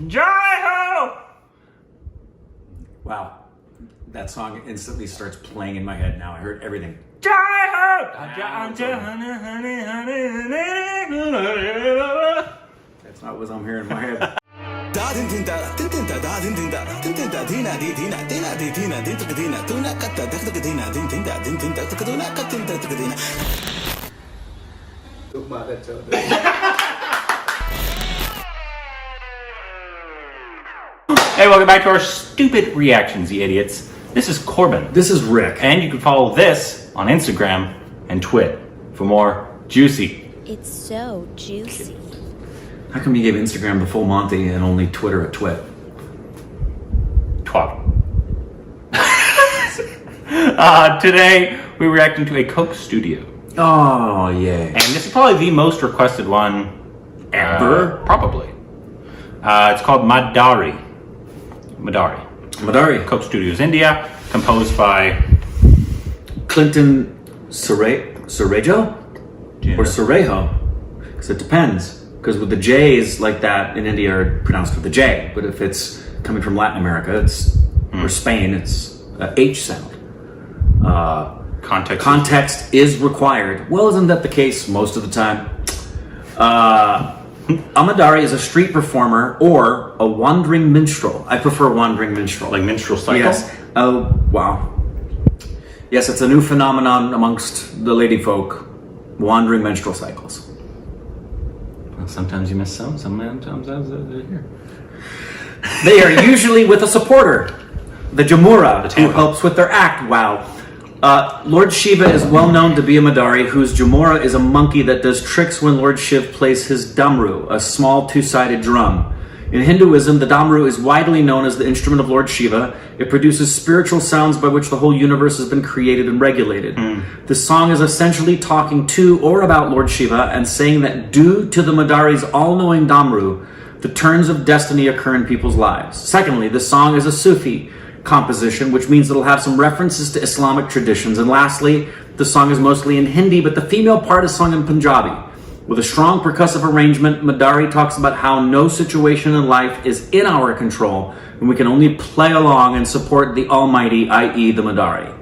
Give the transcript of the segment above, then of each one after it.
Jai ho! Wow. That song instantly starts playing in my head now. I heard everything. Jai ho! That's not what I'm hearing in my head. Hey, welcome back to our stupid reactions, you idiots. This is Corbin. This is Rick. And you can follow this on Instagram and Twit for more juicy. It's so juicy. How come you gave Instagram the full Monty and only Twitter a twit? Twat. Today, we're reacting to a Coke Studio. Oh, yay. And this is probably the most requested one ever. Probably. It's called Madari. Madari. Coke Studios, India. Composed by Clinton Cerejo? Or Cerejo? Because it depends. Because with the J's like that in India are pronounced with the J. But if it's coming from Latin America, it's or Spain, it's a H sound. Context is required. Well, isn't that the case most of the time? A Madari is a street performer or a wandering minstrel. I prefer wandering minstrel. Like minstrel cycle? Yes. Oh, wow. Yes, it's a new phenomenon amongst the lady folk. Wandering minstrel cycles. Well, sometimes you miss some, sometimes they're here. They are usually with a supporter, the Jamura, who helps with their act. Wow. Lord Shiva is well known to be a Madari, whose Jamura is a monkey that does tricks when Lord Shiv plays his damru, a small two-sided drum. In Hinduism, the damru is widely known as the instrument of Lord Shiva. It produces spiritual sounds by which the whole universe has been created and regulated. This song is essentially talking to or about Lord Shiva and saying that due to the Madari's all-knowing damru, the turns of destiny occur in people's lives. Secondly, this song is a Sufi composition, which means it'll have some references to Islamic traditions. And lastly, the song is mostly in Hindi, but the female part is sung in Punjabi. With a strong percussive arrangement, Madari talks about how no situation in life is in our control, and we can only play along and support the Almighty, i.e. the Madari.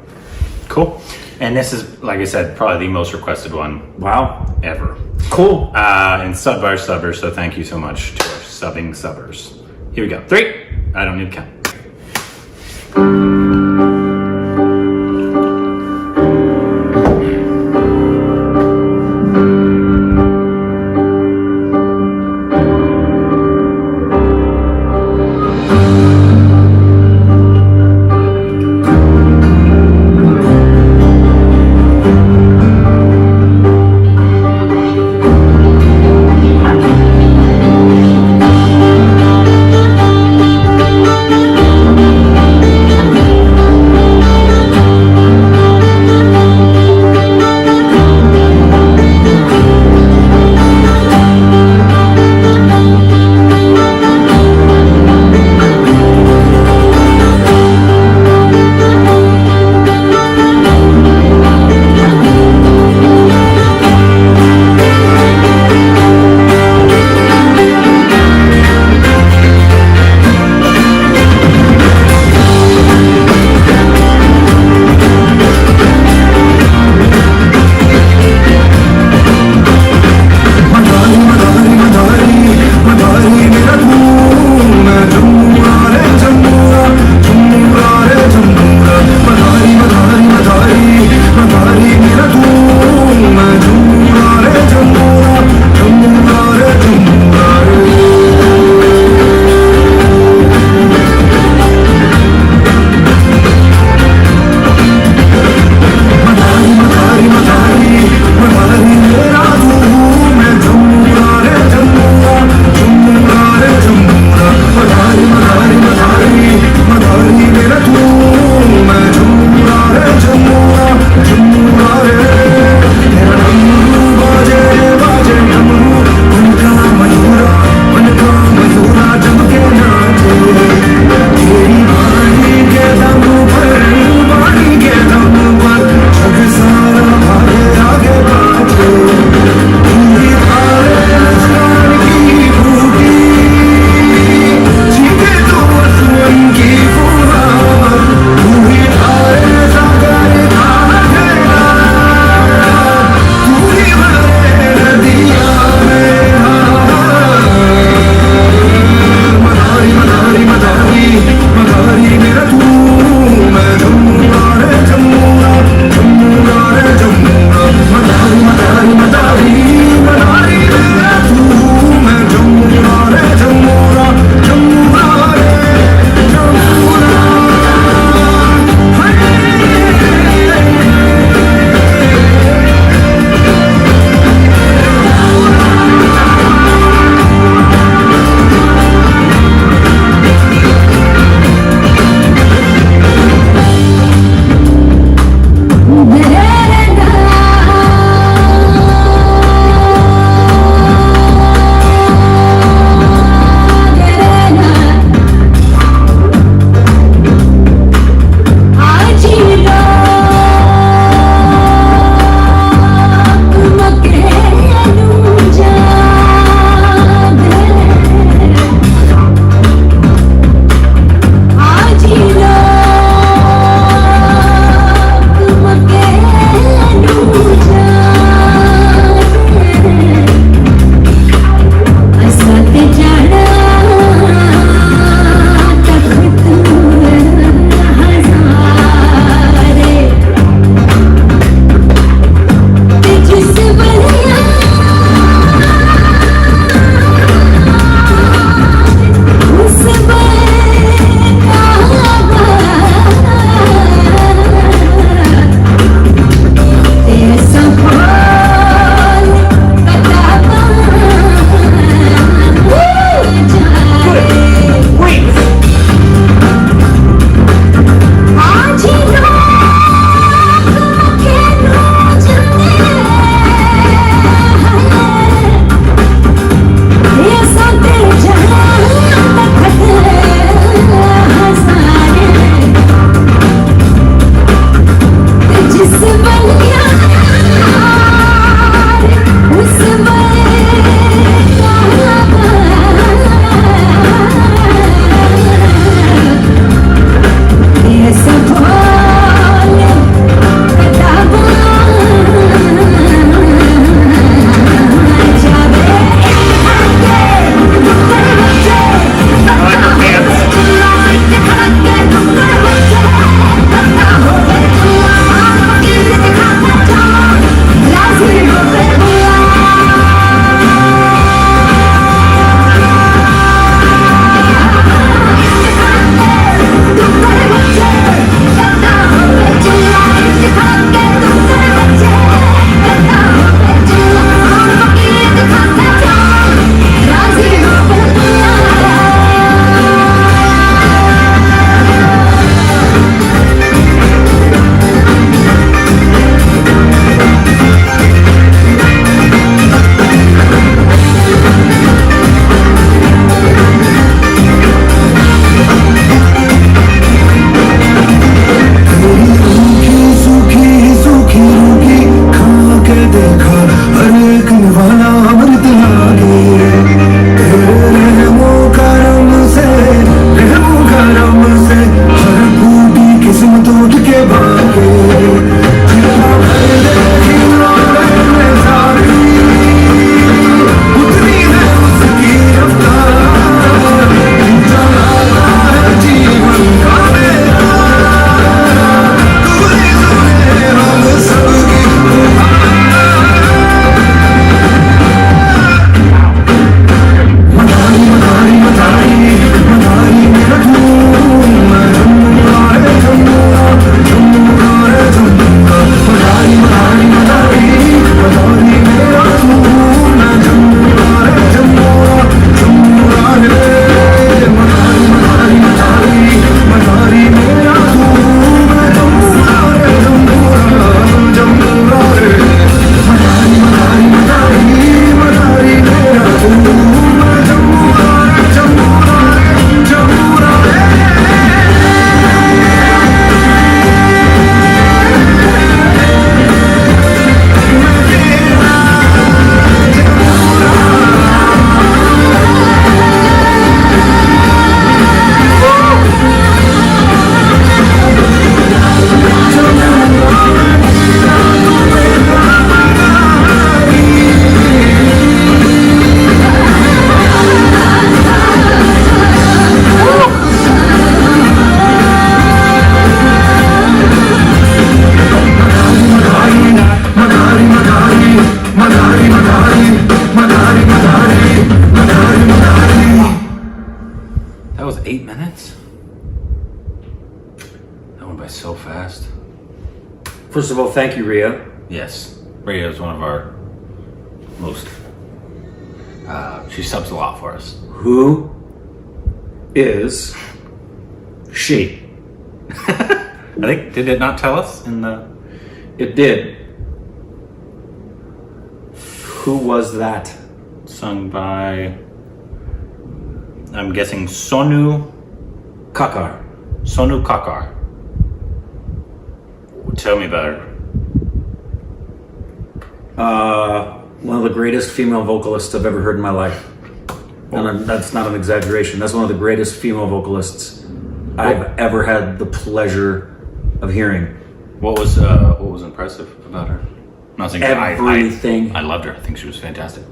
Cool. And this is, like I said, probably the most requested one. Wow. Ever. Cool. And sub our subbers, so thank you so much to our subbing subbers. Here we go. 3. I don't need to count. was 8 minutes? That went by so fast. First of all, thank you, Ria. Yes. Rhea is one of our most... she subs a lot for us. Who is she? I think, did it not tell us in the... It did. Who was that? Sung by... I'm guessing Sonu Kakkar. Sonu Kakkar. Tell me about her. One of the greatest female vocalists I've ever heard in my life. And that's not an exaggeration. That's one of the greatest female vocalists I've ever had the pleasure of hearing. What was impressive about her? I'm not saying Everything. I loved her. I think she was fantastic.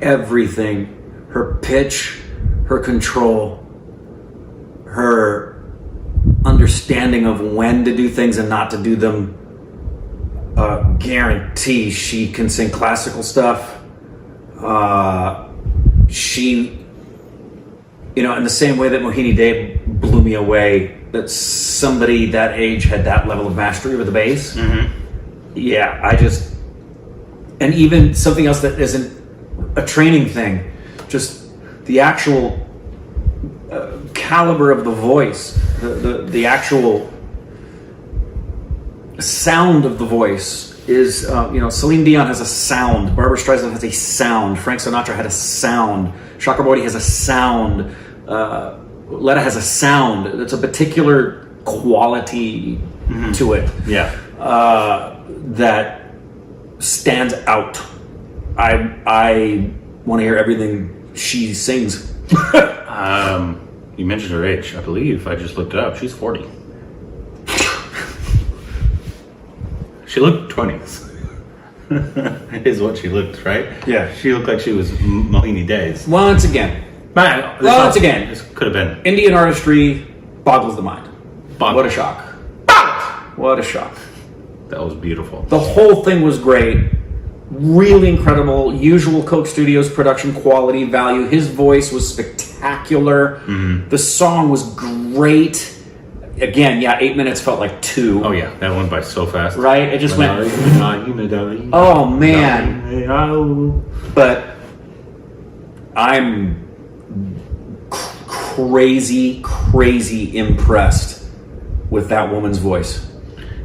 Everything. Her pitch, her control, her understanding of when to do things and not to do them. Guarantee she can sing classical stuff. She, in the same way that Mohini Day blew me away, that somebody that age had that level of mastery with the bass. Mm-hmm. Yeah, and even something else that isn't a training thing, just the actual caliber of the voice, the actual sound of the voice is, Celine Dion has a sound, Barbra Streisand has a sound, Frank Sinatra had a sound, Chaka Bodhi has a sound, Letta has a sound. It's a particular quality to it. Yeah. That stands out. I want to hear everything she sings. You mentioned her age. I believe I just looked it up. She's 40. She looked 20s. Is what she looked, right? Yeah. She looked like she was Mohini Days. Once again, This could have been. Indian artistry boggles the mind. Boggles. What a shock. What a shock. That was beautiful. The whole thing was great. Really incredible. Usual Coke Studios production quality value. His voice was spectacular. Mm-hmm. The song was great. Again, 8 minutes felt like 2. Oh yeah, that went by so fast. Right? It just went... Madari. Oh, man. But I'm crazy impressed with that woman's voice.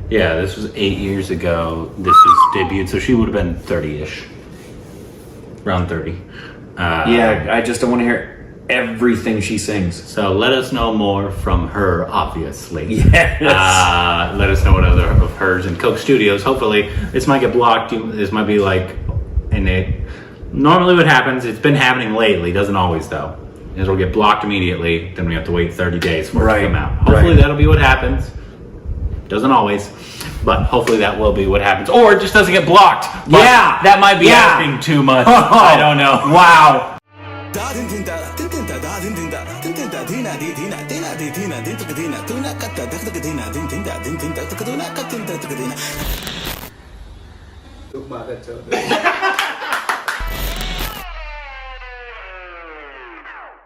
Yeah, this was 8 years ago. This was debuted, so she would have been 30-ish. Around 30. I just want to hear everything she sings. So let us know more from her, obviously. Yes. Let us know what other of hers in Coke Studios. Hopefully, this might get blocked. This might be like, normally what happens, it's been happening lately, doesn't always though. It'll get blocked immediately, then we have to wait 30 days for it to come out. Hopefully that'll be what happens. Doesn't always, but hopefully that will be what happens. Or it just doesn't get blocked. But that might be asking too much. I don't know. Wow. Tuk